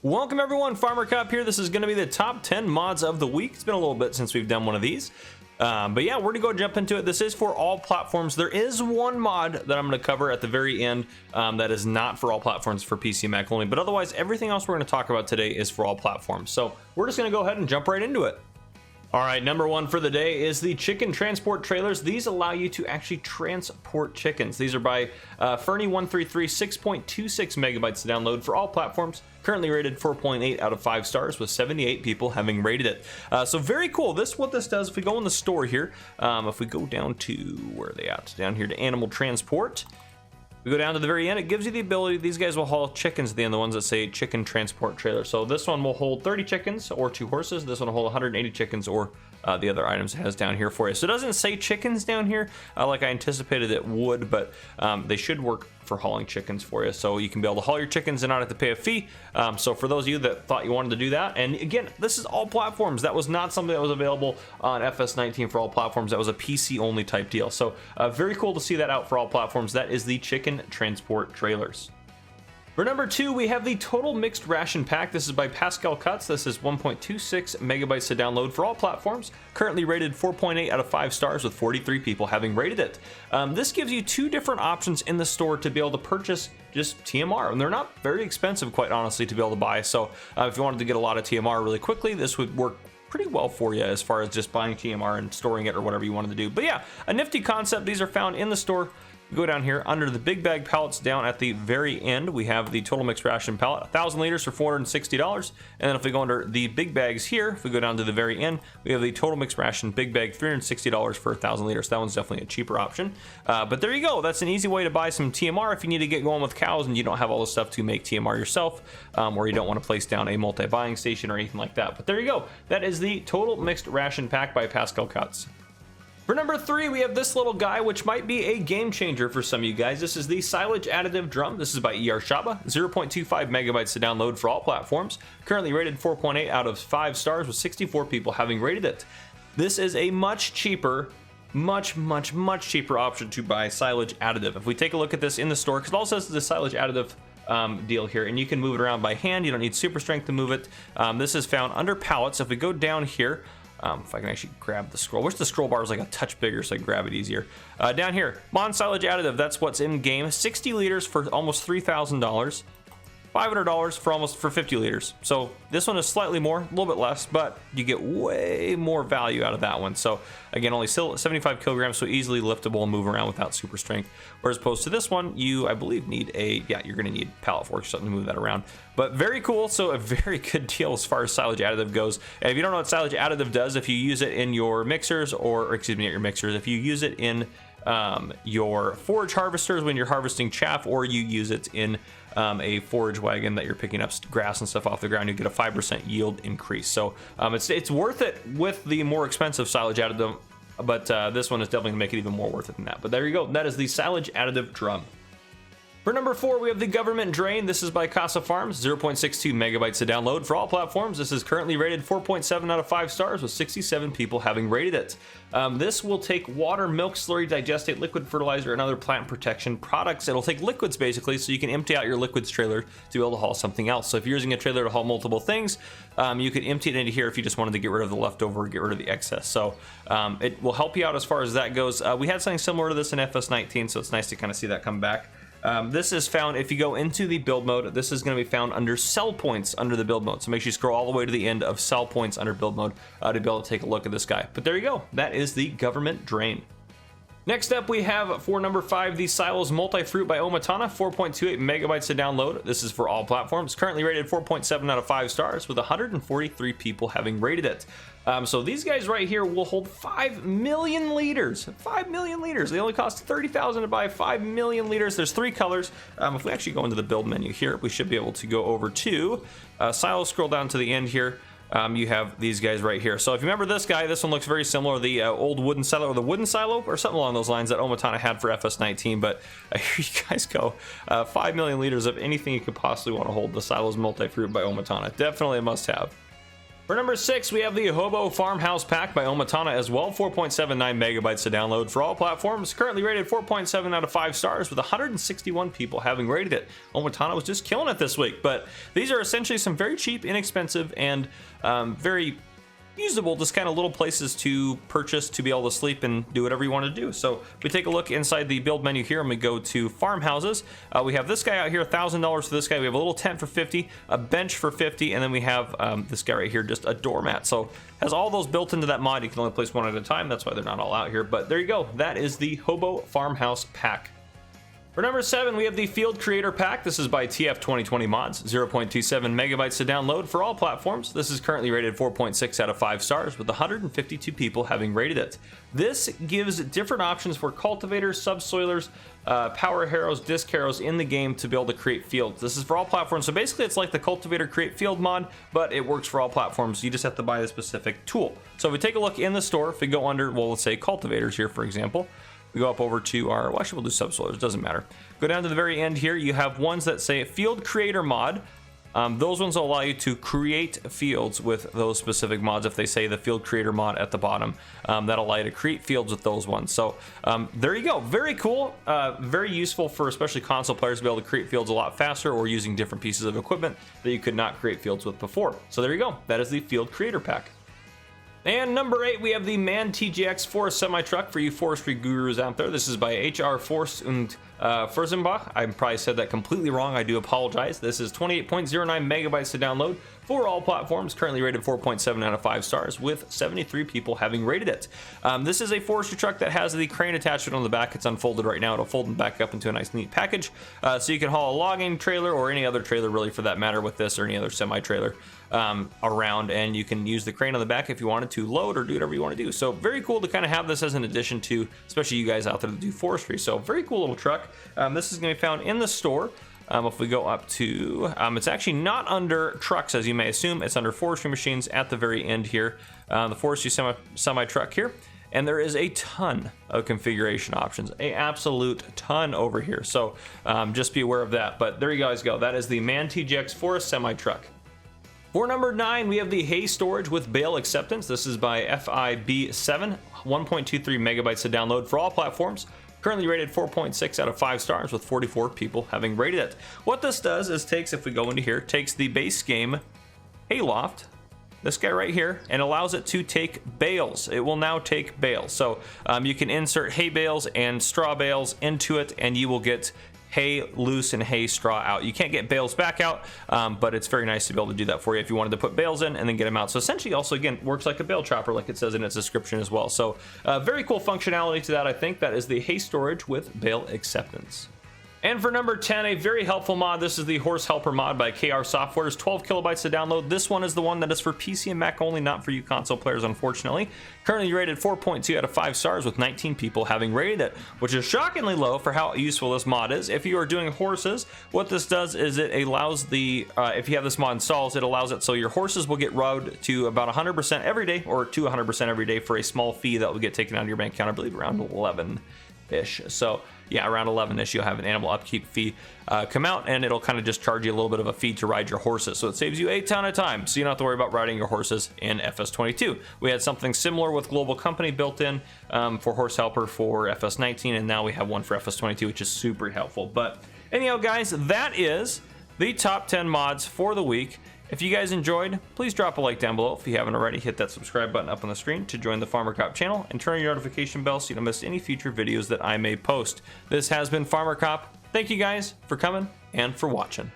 Welcome everyone, Farmer Cup here. This is going to be the top 10 mods of the week. It's been a little bit since we've done one of these. But yeah, we're going to go jump into it. This is for all platforms. There is one mod that I'm going to cover at the very end that is not for all platforms, for PC and Mac only. But otherwise, everything else we're going to talk about today is for all platforms. So we're just going to go ahead and jump right into it. All right, number one for the day is the chicken transport trailers. These allow you to actually transport chickens. These are by Fernie133, 6.26 megabytes to download for all platforms. Currently rated 4.8 out of 5 stars with 78 people having rated it. So very cool. What this does, if we go in the store here, if we go down to, where are they at? Down here to animal transport. We go down to the very end, it gives you the ability, these guys will haul chickens at the end, the ones that say chicken transport trailer. So this one will hold 30 chickens or 2 horses. This one will hold 180 chickens or the other items it has down here for you. So it doesn't say chickens down here like I anticipated it would, but they should work for hauling chickens for you. So you can be able to haul your chickens and not have to pay a fee. So for those of you that thought you wanted to do that, and again, this is all platforms. That was not something that was available on FS19 for all platforms. That was a PC only type deal. So very cool to see that out for all platforms. That is the chicken transport trailers. For number 2, we have the Total Mixed Ration Pack. This is by Pascal Cuts. This is 1.26 megabytes to download for all platforms. Currently rated 4.8 out of 5 stars with 43 people having rated it. This gives you 2 different options in the store to be able to purchase just TMR, and they're not very expensive, quite honestly, to be able to buy. So if you wanted to get a lot of TMR really quickly, this would work pretty well for you as far as just buying TMR and storing it or whatever you wanted to do. But yeah, a nifty concept. These are found in the store. Go down here under the big bag pallets down at the very end, we have the Total Mixed Ration pallet, 1,000 liters for $460. And then if we go under the big bags here, if we go down to the very end, we have the Total Mixed Ration big bag, $360 for 1,000 liters. That one's definitely a cheaper option. But there you go. That's an easy way to buy some TMR if you need to get going with cows and you don't have all the stuff to make TMR yourself, or you don't want to place down a multi-buying station or anything like that. But there you go. That is the Total Mixed Ration Pack by Pascal Cuts. For number 3, we have this little guy, which might be a game changer for some of you guys. This is the Silage Additive Drum. This is by Shaba, 0.25 megabytes to download for all platforms. Currently rated 4.8 out of 5 stars with 64 people having rated it. This is a much cheaper, much cheaper option to buy Silage Additive. If we take a look at this in the store, because it all says the Silage Additive deal here, and you can move it around by hand. You don't need super strength to move it. This is found under pallets. If we go down here, if I can actually grab the scroll. Wish the scroll bar was like a touch bigger so I can grab it easier. Down here, Silage Additive, that's what's in game. 60 liters for almost $3,000. $500 for 50 liters. So this one is slightly more, a little bit less, but you get way more value out of that one. So again, only still 75 kilograms, so easily liftable and move around without super strength. Whereas opposed to this one, you, I believe, need you're gonna need pallet forks or something to move that around. But very cool, so a very good deal as far as Silage Additive goes. And if you don't know what Silage Additive does, if you use it in your mixers, or excuse me, not your mixers, if you use it in your forage harvesters when you're harvesting chaff, or you use it in a forage wagon that you're picking up grass and stuff off the ground, you get a 5% yield increase. So it's worth it with the more expensive Silage Additive, but this one is definitely gonna make it even more worth it than that. But there you go, that is the Silage Additive Drum. For number 4, we have the Government Drain. This is by Casa Farms, 0.62 megabytes to download for all platforms. This is currently rated 4.7 out of 5 stars with 67 people having rated it. This will take water, milk, slurry, digestate, liquid fertilizer, and other plant protection products. It'll take liquids basically, so you can empty out your liquids trailer to be able to haul something else. So if you're using a trailer to haul multiple things, you could empty it into here if you just wanted to get rid of the leftover, get rid of the excess. So it will help you out as far as that goes. We had something similar to this in FS19, so it's nice to kind of see that come back. This is found, if you go into the build mode, this is going to be found under sell points under the build mode. So make sure you scroll all the way to the end of sell points under build mode to be able to take a look at this guy. But there you go. That is the Government Drain. Next up, we have for number 5, the Silos Multi-Fruit by Omatana, 4.28 megabytes to download. This is for all platforms. Currently rated 4.7 out of 5 stars with 143 people having rated it. So these guys right here will hold 5 million liters. 5 million liters. They only cost $30,000 to buy 5 million liters. There's 3 colors. If we actually go into the build menu here, we should be able to go over to Silos, scroll down to the end here. You have these guys right here. So if you remember this guy, this one looks very similar to the old wooden silo, or the wooden silo, or something along those lines that Omatana had for FS19. But here you guys go. 5 million liters of anything you could possibly want to hold. The Silos Multi-Fruit by Omatana. Definitely a must-have. For number 6, we have the Hobo Farmhouse pack by Omatana as well. 4.79 megabytes to download for all platforms. Currently rated 4.7 out of 5 stars with 161 people having rated it. Omatana was just killing it this week. But these are essentially some very cheap, inexpensive, and very usable, just kind of little places to purchase to be able to sleep and do whatever you want to do. So we take a look inside the build menu here and we go to farmhouses. We have this guy out here, $1,000 for this guy. We have a little tent for 50, a bench for 50, and then we have this guy right here, just a doormat. So has all those built into that mod. You can only place one at a time. That's why they're not all out here. But there you go. That is the Hobo Farmhouse pack. For number 7, we have the Field Creator Pack. This is by TF 2020 Mods. 0.27 megabytes to download for all platforms. This is currently rated 4.6 out of 5 stars with 152 people having rated it. This gives different options for cultivators, subsoilers, power harrows, disc harrows in the game to be able to create fields. This is for all platforms. So basically it's like the Cultivator Create Field mod, but it works for all platforms. You just have to buy the specific tool. So if we take a look in the store, if we go under, well, let's say cultivators here, for example, we go up over to our, well, actually we'll do subsoilers, doesn't matter. Go down to the very end here, you have ones that say Field Creator Mod. Those ones will allow you to create fields with those specific mods. If they say the Field Creator Mod at the bottom, that'll allow you to create fields with those ones. So there you go, very cool, very useful for especially console players to be able to create fields a lot faster or using different pieces of equipment that you could not create fields with before. So there you go, that is the Field Creator Pack. And number 8, we have the MAN TGX Forest Semi-Truck for you forestry gurus out there. This is by HR Forst und Furzenbach. I probably said that completely wrong. I do apologize. This is 28.09 megabytes to download for all platforms. Currently rated 4.7 out of 5 stars with 73 people having rated it. This is a forestry truck that has the crane attachment on the back. It's unfolded right now. It'll fold back up into a nice neat package. So you can haul a logging trailer or any other trailer really for that matter with this, or any other semi-trailer around, and you can use the crane on the back if you wanted to load or do whatever you want to do. So very cool to kind of have this as an addition to, especially you guys out there that do forestry. So very cool little truck. This is going to be found in the store. If we go up to, it's actually not under trucks as you may assume. It's under forestry machines at the very end here. The forestry semi truck here. And there is a ton of configuration options, a absolute ton over here. So just be aware of that. But there you guys go. That is the MAN TGX Forest Semi Truck. For number 9, we have the Hay Storage with Bale Acceptance. This is by FIB7, 1.23 megabytes to download for all platforms. Currently rated 4.6 out of 5 stars with 44 people having rated it. What this does is takes, if we go into here, takes the base game Hayloft, this guy right here, and allows it to take bales. It will now take bales. So you can insert hay bales and straw bales into it, and you will get hay loose and hay straw out. You can't get bales back out, but it's very nice to be able to do that for you if you wanted to put bales in and then get them out. So essentially also, again, works like a bale chopper like it says in its description as well. So very cool functionality to that, I think. That is the Hay Storage with Bale Acceptance. And for number 10, a very helpful mod. This is the Horse Helper mod by KR Software. It's 12 kilobytes to download. This one is the one that is for PC and Mac only, not for you console players, unfortunately. Currently rated 4.2 out of 5 stars with 19 people having rated it, which is shockingly low for how useful this mod is. If you are doing horses, what this does is it allows the, if you have this mod installed, it allows it so your horses will get rode to about 100% every day, or to 100% every day for a small fee that will get taken out of your bank account, I believe around 11-ish. So yeah, around 11-ish, you'll have an animal upkeep fee come out, and it'll kind of just charge you a little bit of a fee to ride your horses. So it saves you a ton of time, so you don't have to worry about riding your horses in FS22. We had something similar with Global Company built in for Horse Helper for FS19, and now we have one for FS22, which is super helpful. But anyhow, guys, that is the top 10 mods for the week. If you guys enjoyed, please drop a like down below. If you haven't already, hit that subscribe button up on the screen to join the Farmer Cop channel, and turn on your notification bell so you don't miss any future videos that I may post. This has been Farmer Cop. Thank you guys for coming and for watching.